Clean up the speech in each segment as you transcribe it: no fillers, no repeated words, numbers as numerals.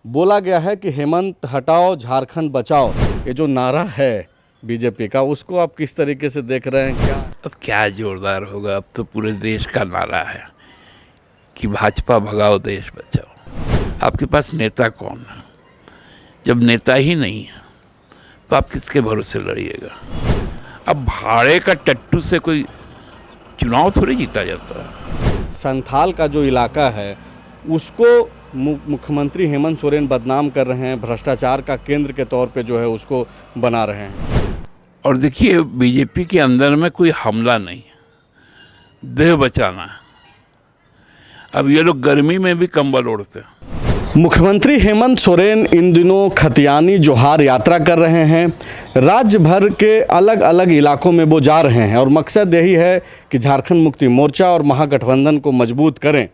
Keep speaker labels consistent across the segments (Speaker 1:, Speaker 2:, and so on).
Speaker 1: बोला गया है कि हेमंत हटाओ झारखंड बचाओ, ये जो नारा है बीजेपी का, उसको आप किस तरीके से देख रहे हैं? क्या
Speaker 2: अब क्या जोरदार होगा, अब तो पूरे देश का नारा है कि भाजपा भगाओ देश बचाओ। आपके पास नेता कौन है? जब नेता ही नहीं है तो आप किसके भरोसे लड़िएगा? अब भाड़े का टट्टू से कोई चुनाव थोड़ी जीता जाता है।
Speaker 1: संथाल का जो इलाका है उसको मुख्यमंत्री हेमंत सोरेन बदनाम कर रहे हैं, भ्रष्टाचार का केंद्र के तौर पे जो है उसको बना रहे हैं।
Speaker 2: और देखिए, बीजेपी के अंदर में कोई हमला नहीं है, देह बचाना है। अब ये लोग गर्मी में भी कंबल ओढ़ते हैं।
Speaker 1: मुख्यमंत्री हेमंत सोरेन इन दिनों खतियानी जोहार यात्रा कर रहे हैं। राज्य भर के अलग अलग इलाकों में वो जा रहे हैं और मकसद यही है कि झारखंड मुक्ति मोर्चा और महागठबंधन को मजबूत करें।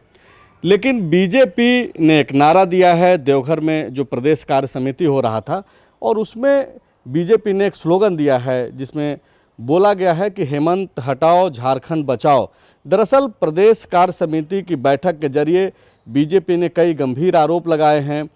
Speaker 1: लेकिन बीजेपी ने एक नारा दिया है। देवघर में जो प्रदेश कार्य समिति हो रहा था और उसमें बीजेपी ने एक स्लोगन दिया है जिसमें बोला गया है कि हेमंत हटाओ झारखंड बचाओ। दरअसल प्रदेश कार्य समिति की बैठक के जरिए बीजेपी ने कई गंभीर आरोप लगाए हैं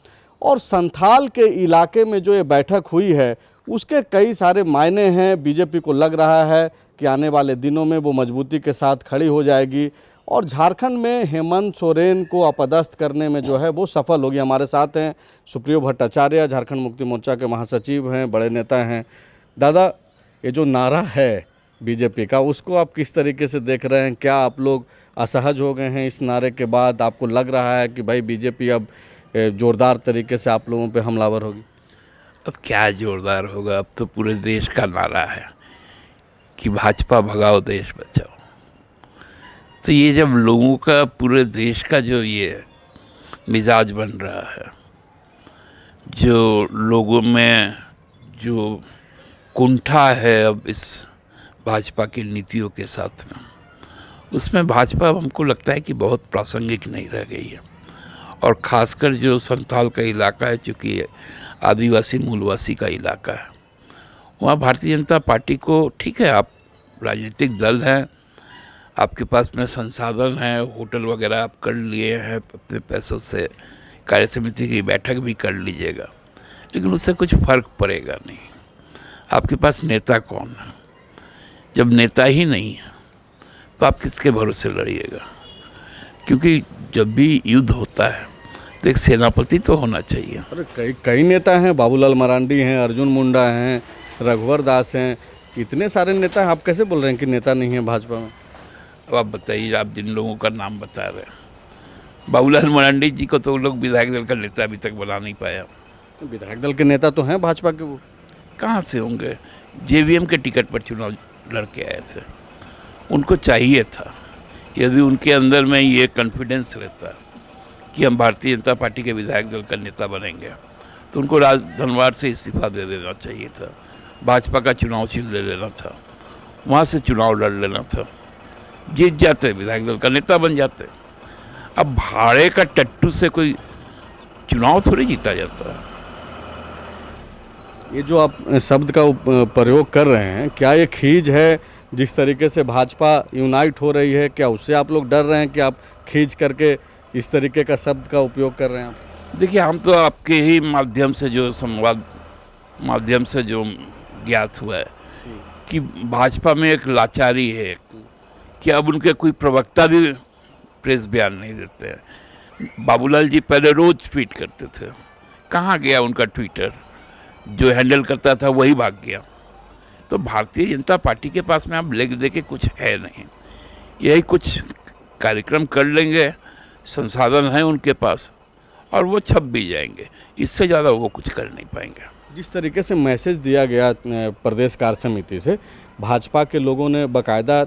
Speaker 1: और संथाल के इलाके में जो ये बैठक हुई है उसके कई सारे मायने हैं। बीजेपी को लग रहा है कि आने वाले दिनों में वो मजबूती के साथ खड़ी हो जाएगी और झारखंड में हेमंत सोरेन को अपदस्थ करने में जो है वो सफल होगी। हमारे साथ हैं सुप्रियो भट्टाचार्य, झारखंड मुक्ति मोर्चा के महासचिव हैं, बड़े नेता हैं। दादा, ये जो नारा है बीजेपी का, उसको आप किस तरीके से देख रहे हैं? क्या आप लोग असहज हो गए हैं इस नारे के बाद? आपको लग रहा है कि भाई बीजेपी अब ज़ोरदार तरीके से आप लोगों पे हमलावर होगी?
Speaker 2: अब क्या जोरदार होगा, अब तो पूरे देश का नारा है कि भाजपा भगाओ देश बचाओ। तो ये जब लोगों का, पूरे देश का जो ये मिजाज बन रहा है, जो लोगों में जो कुंठा है अब इस भाजपा की नीतियों के साथ में, उसमें भाजपा हमको लगता है कि बहुत प्रासंगिक नहीं रह गई है। और ख़ासकर जो संथाल का इलाका है, चूँकि आदिवासी मूलवासी का इलाका है, वहाँ भारतीय जनता पार्टी को, ठीक है आप राजनीतिक दल हैं, आपके पास में संसाधन हैं, होटल वगैरह आप कर लिए हैं, अपने पैसों से कार्य समिति की बैठक भी कर लीजिएगा, लेकिन उससे कुछ फ़र्क पड़ेगा नहीं। आपके पास नेता कौन है? जब नेता ही नहीं है तो आप किसके भरोसे लड़िएगा? क्योंकि जब भी युद्ध होता है तो एक सेनापति तो होना चाहिए।
Speaker 1: अरे कई नेता हैं, बाबूलाल मरांडी हैं, अर्जुन मुंडा हैं, रघुवर दास हैं, इतने सारे नेता हैं। आप कैसे बोल रहे हैं कि नेता नहीं है भाजपा में?
Speaker 2: अब आप बताइए, आप जिन लोगों का नाम बता रहे हैं, बाबूलाल मरांडी जी को तो लोग विधायक दल का नेता अभी तक बना नहीं पाया।
Speaker 1: तो विधायक दल के नेता तो हैं भाजपा के, वो
Speaker 2: कहाँ से होंगे? जेवीएम के टिकट पर चुनाव लड़के आए थे, उनको चाहिए था, यदि उनके अंदर में ये कॉन्फिडेंस रहता कि हम भारतीय जनता पार्टी के विधायक दल का नेता बनेंगे, तो उनको धनवार से इस्तीफा दे देना चाहिए था, भाजपा का चुनाव छीन ले लेना था, वहाँ से चुनाव लड़ लेना था, जीत जाते, विधायक दल का नेता बन जाते। अब भाड़े का टट्टू से कोई चुनाव थोड़ी जीता जाता है।
Speaker 1: ये जो आप शब्द का प्रयोग कर रहे हैं, क्या ये खींच है जिस तरीके से भाजपा यूनाइट हो रही है? क्या उससे आप लोग डर रहे हैं कि आप खींच करके इस तरीके का शब्द का उपयोग कर रहे हैं? आप
Speaker 2: देखिए, हम तो आपके ही माध्यम से, जो संवाद माध्यम से जो ज्ञात हुआ है कि भाजपा में एक लाचारी है कि अब उनके कोई प्रवक्ता भी प्रेस बयान नहीं देते हैं। बाबूलाल जी पहले रोज़ ट्वीट करते थे, कहाँ गया उनका ट्विटर? जो हैंडल करता था वही भाग गया। तो भारतीय जनता पार्टी के पास में अब लेग दे के कुछ है नहीं, यही कुछ कार्यक्रम कर लेंगे, संसाधन हैं उनके पास, और वो छप भी जाएंगे, इससे ज़्यादा वो कुछ कर नहीं पाएंगे।
Speaker 1: जिस तरीके से मैसेज दिया गया प्रदेश कार्य समिति से, भाजपा के लोगों ने बाकायदा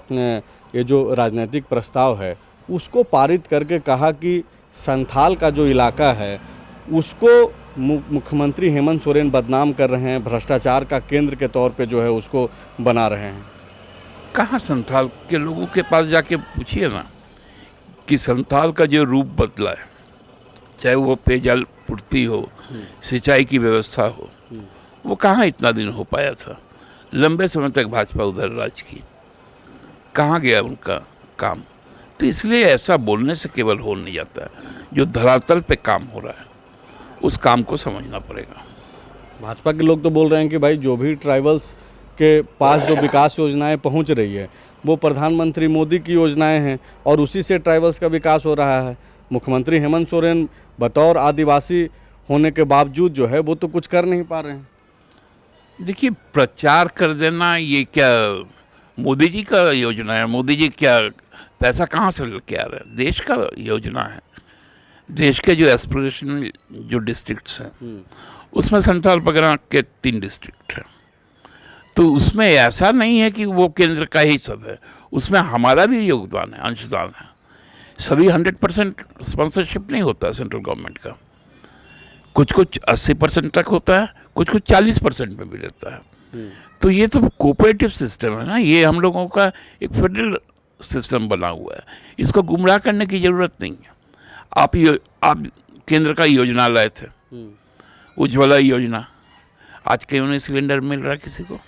Speaker 1: ये जो राजनीतिक प्रस्ताव है उसको पारित करके कहा कि संथाल का जो इलाका है उसको मुख्यमंत्री हेमंत सोरेन बदनाम कर रहे हैं, भ्रष्टाचार का केंद्र के तौर पे जो है उसको बना रहे हैं।
Speaker 2: कहाँ संथाल के लोगों के पास जाके पूछिए ना कि संथाल का जो रूप बदला है, चाहे वो पेयजल पूर्ति हो, सिंचाई की व्यवस्था हो, वो कहाँ इतना दिन हो पाया था? लंबे समय तक भाजपा उधर राज की, कहाँ गया उनका काम? तो इसलिए ऐसा बोलने से केवल हो नहीं जाता है, जो धरातल पे काम हो रहा है उस काम को समझना पड़ेगा।
Speaker 1: भाजपा के लोग तो बोल रहे हैं कि भाई जो भी ट्राइबल्स के पास जो विकास योजनाएं पहुंच रही है वो प्रधानमंत्री मोदी की योजनाएं हैं और उसी से ट्राइबल्स का विकास हो रहा है। मुख्यमंत्री हेमंत सोरेन बतौर आदिवासी होने के बावजूद जो है वो तो कुछ कर नहीं पा रहे हैं।
Speaker 2: देखिए, प्रचार कर देना ये क्या मोदी जी का योजना है? मोदी जी क्या पैसा कहाँ से लेके आ रहे हैं? देश का योजना है। देश के जो एस्पिरेशनल जो डिस्ट्रिक्ट्स हैं उसमें संथाल परगना के 3 डिस्ट्रिक्ट हैं, तो उसमें ऐसा नहीं है कि वो केंद्र का ही सब है, उसमें हमारा भी योगदान है, अंशदान है। सभी 100% स्पॉन्सरशिप नहीं होता है सेंट्रल गवर्नमेंट का, कुछ 80% तक होता है, कुछ 40% में भी रहता है। तो ये तो कोऑपरेटिव सिस्टम है ना, ये हम लोगों का एक फेडरल सिस्टम बना हुआ है, इसको गुमराह करने की ज़रूरत नहीं है। आप केंद्र का योजना लाए थे, उज्ज्वला योजना, आज क्यों नहीं सिलेंडर मिल रहा किसी को?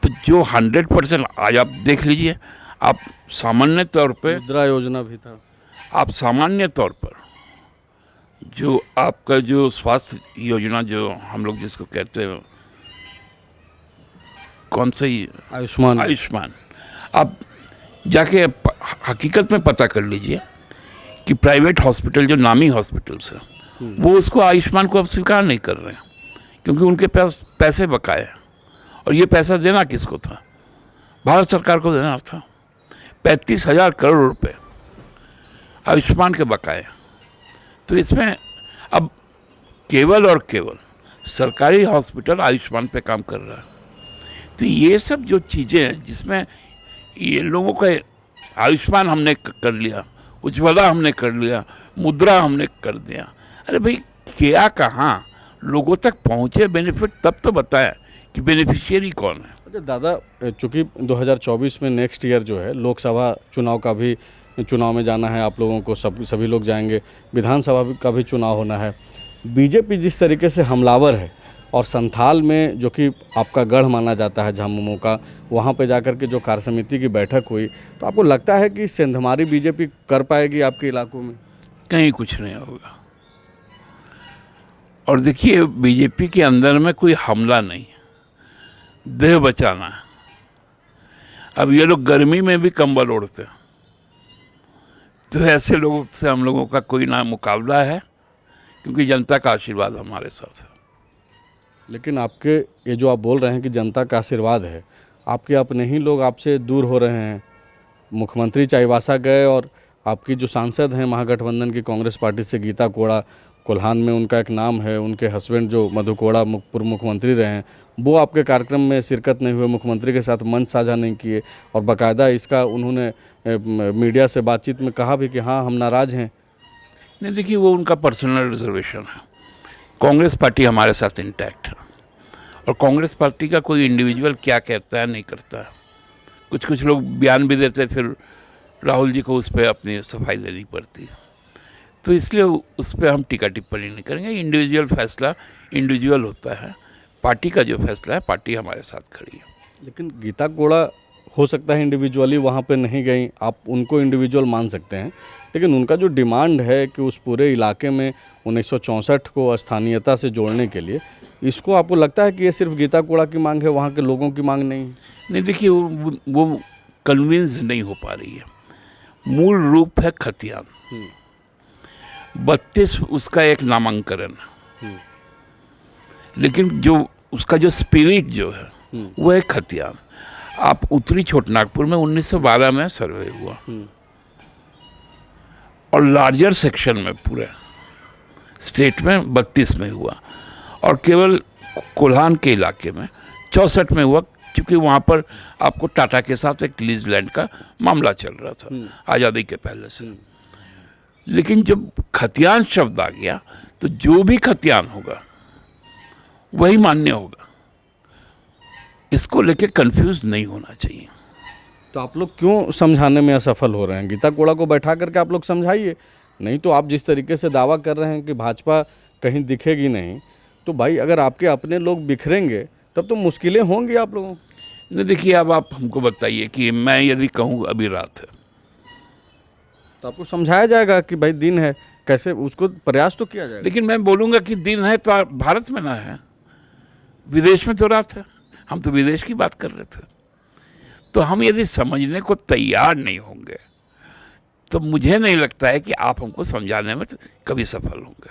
Speaker 2: तो जो 100% आज आप देख लीजिए, आप सामान्य तौर पे
Speaker 1: मुद्रा योजना भी था,
Speaker 2: आप सामान्य तौर पर जो आपका जो स्वास्थ्य योजना जो हम लोग जिसको कहते हैं कौन सी आयुष्मान, आप जाके हकीकत में पता कर लीजिए कि प्राइवेट हॉस्पिटल जो नामी हॉस्पिटल्स हैं वो उसको आयुष्मान को अब स्वीकार नहीं कर रहे हैं, क्योंकि उनके पास पैसे बकाए हैं। और ये पैसा देना किसको था? भारत सरकार को देना था। 35,000 करोड़ रुपए आयुष्मान के बकाए। तो इसमें अब केवल और केवल सरकारी हॉस्पिटल आयुष्मान पे काम कर रहा है। तो ये सब जो चीज़ें हैं जिसमें ये लोगों का आयुष्मान हमने कर लिया, उज्ज्वला हमने कर लिया, मुद्रा हमने कर दिया, अरे भाई क्या कहाँ लोगों तक पहुँचे बेनिफिट, तब तो बताया कि बेनिफिशियरी कौन है।
Speaker 1: अच्छा दादा, चूँकि 2024 में नेक्स्ट ईयर जो है लोकसभा चुनाव में जाना है आप लोगों को, सभी लोग जाएंगे, विधानसभा का भी चुनाव होना है। बीजेपी जिस तरीके से हमलावर है और संथाल में जो कि आपका गढ़ माना जाता है झामुमो का, वहाँ पे जाकर के जो कार्य समिति की बैठक हुई, तो आपको लगता है कि सेंधमारी बीजेपी कर पाएगी आपके इलाकों में? कहीं
Speaker 2: कुछ नहीं होगा। और देखिए, बीजेपी के अंदर में कोई हमला नहीं है, देह बचाना है। अब ये लोग गर्मी में भी कंबल ओढ़ते हैं, तो ऐसे लोगों से हम लोगों का कोई ना मुकाबला है, क्योंकि जनता का आशीर्वाद हमारे साथ है।
Speaker 1: लेकिन आपके ये जो आप बोल रहे हैं कि जनता का आशीर्वाद है, आपके अपने ही लोग आपसे दूर हो रहे हैं। मुख्यमंत्री चाईबासा गए और आपकी जो सांसद हैं महागठबंधन की कांग्रेस पार्टी से गीता कोड़ा, कोल्हान में उनका एक नाम है, उनके हस्बैंड जो मधु कोड़ा पूर्व मुख्यमंत्री रहे हैं, वो आपके कार्यक्रम में शिरकत नहीं हुए, मुख्यमंत्री के साथ मंच साझा नहीं किए और बाकायदा इसका उन्होंने मीडिया से बातचीत में कहा भी कि हाँ हम नाराज़ हैं।
Speaker 2: नहीं, देखिए, वो उनका पर्सनल रिजर्वेशन है। कांग्रेस पार्टी हमारे साथ इंटैक्ट है, और कांग्रेस पार्टी का कोई इंडिविजुअल क्या कहता है नहीं करता है। कुछ लोग बयान भी देते, फिर राहुल जी को उस पर अपनी सफाई देनी पड़ती है। तो इसलिए उस पर हम टीका टिप्पणी नहीं करेंगे। इंडिविजुअल फैसला इंडिविजुअल होता है, पार्टी का जो फैसला है, पार्टी हमारे साथ खड़ी है।
Speaker 1: लेकिन गीता कोड़ा हो सकता है इंडिविजुअली वहाँ पे नहीं गई, आप उनको इंडिविजुअल मान सकते हैं, लेकिन उनका जो डिमांड है कि उस पूरे इलाके में 1964 को स्थानीयता से जोड़ने के लिए, इसको आपको लगता है कि ये सिर्फ गीता कोड़ा की मांग है, वहाँ के लोगों की मांग नहीं?
Speaker 2: नहीं, देखिए, वो कन्विंस नहीं हो पा रही है। मूल रूप है खतियान, 32 उसका एक नामांकन है, लेकिन जो उसका जो स्पिरिट जो है वो है खतियान। आप उत्तरी छोटनागपुर में 1912 में सर्वे हुआ, और लार्जर सेक्शन में पूरे स्टेट में 32 में हुआ, और केवल कोल्हान के इलाके में 64 में हुआ, क्योंकि वहाँ पर आपको टाटा के साथ एक लीज लैंड का मामला चल रहा था आज़ादी के पहले से। लेकिन जब खतियान शब्द आ गया तो जो भी खतियान होगा वही मान्य होगा, इसको लेके कंफ्यूज नहीं होना चाहिए।
Speaker 1: तो आप लोग क्यों समझाने में असफल हो रहे हैं? गीता कोड़ा को बैठा करके आप लोग समझाइए, नहीं तो आप जिस तरीके से दावा कर रहे हैं कि भाजपा कहीं दिखेगी नहीं, तो भाई अगर आपके अपने लोग बिखरेंगे तब तो मुश्किलें होंगी आप लोगों को।
Speaker 2: नहीं, देखिए, अब आप हमको बताइए कि मैं यदि कहूँ अभी रात है,
Speaker 1: तो आपको समझाया जाएगा कि भाई दिन है, कैसे उसको प्रयास तो किया जाए।
Speaker 2: लेकिन मैं बोलूँगा कि दिन है तो भारत में ना है, विदेश में तो रात है। हम तो विदेश की बात कर रहे थे। तो हम यदि समझने को तैयार नहीं होंगे तो मुझे नहीं लगता है कि आप हमको समझाने में कभी सफल होंगे।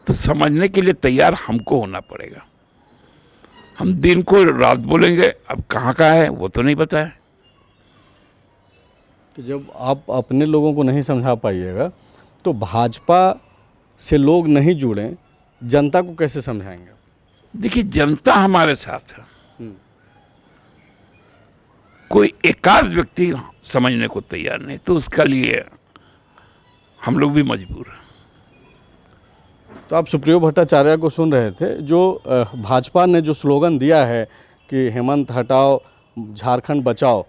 Speaker 2: तो समझने के लिए तैयार हमको होना पड़ेगा। हम दिन को रात बोलेंगे, अब कहाँ का है वो तो नहीं पता है।
Speaker 1: तो जब आप अपने लोगों को नहीं समझा पाइएगा तो भाजपा से लोग नहीं जुड़े, जनता को कैसे समझाएंगे?
Speaker 2: देखिए, जनता हमारे साथ है, कोई एकाध व्यक्ति समझने को तैयार नहीं, तो उसका लिए हम लोग भी मजबूर हैं।
Speaker 1: तो आप सुप्रियो भट्टाचार्य को सुन रहे थे, जो भाजपा ने जो स्लोगन दिया है कि हेमंत हटाओ झारखंड बचाओ,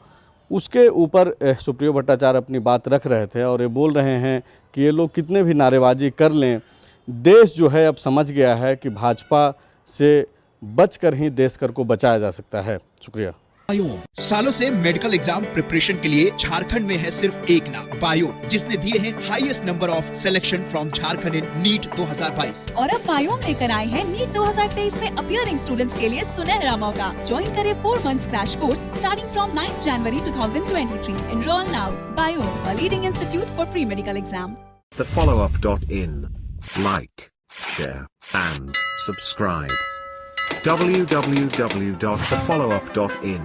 Speaker 1: उसके ऊपर सुप्रियो भट्टाचार्य अपनी बात रख रहे थे और ये बोल रहे हैं कि ये लोग कितने भी नारेबाजी कर लें, देश जो है अब समझ गया है कि भाजपा से बचकर ही देश कर को बचाया जा सकता है। शुक्रिया।
Speaker 3: बायोम सालों से मेडिकल एग्जाम प्रिपरेशन के लिए झारखंड में है सिर्फ एक नाम, बायोम, जिसने दिए हैं highest number of selection from Jharkhand in NEET 2022।
Speaker 4: और अब बायोम लेकर आए हैं नीट 2023 में अपीयरिंग स्टूडेंट्स के लिए सुनहरा मौका। ज्वाइन करें 4 months crash course starting from 9 January 2023। Enroll now. Biome, a leading institute for pre-medical exam.
Speaker 5: thefollowup.in. Like, share, and subscribe. www.thefollowup.in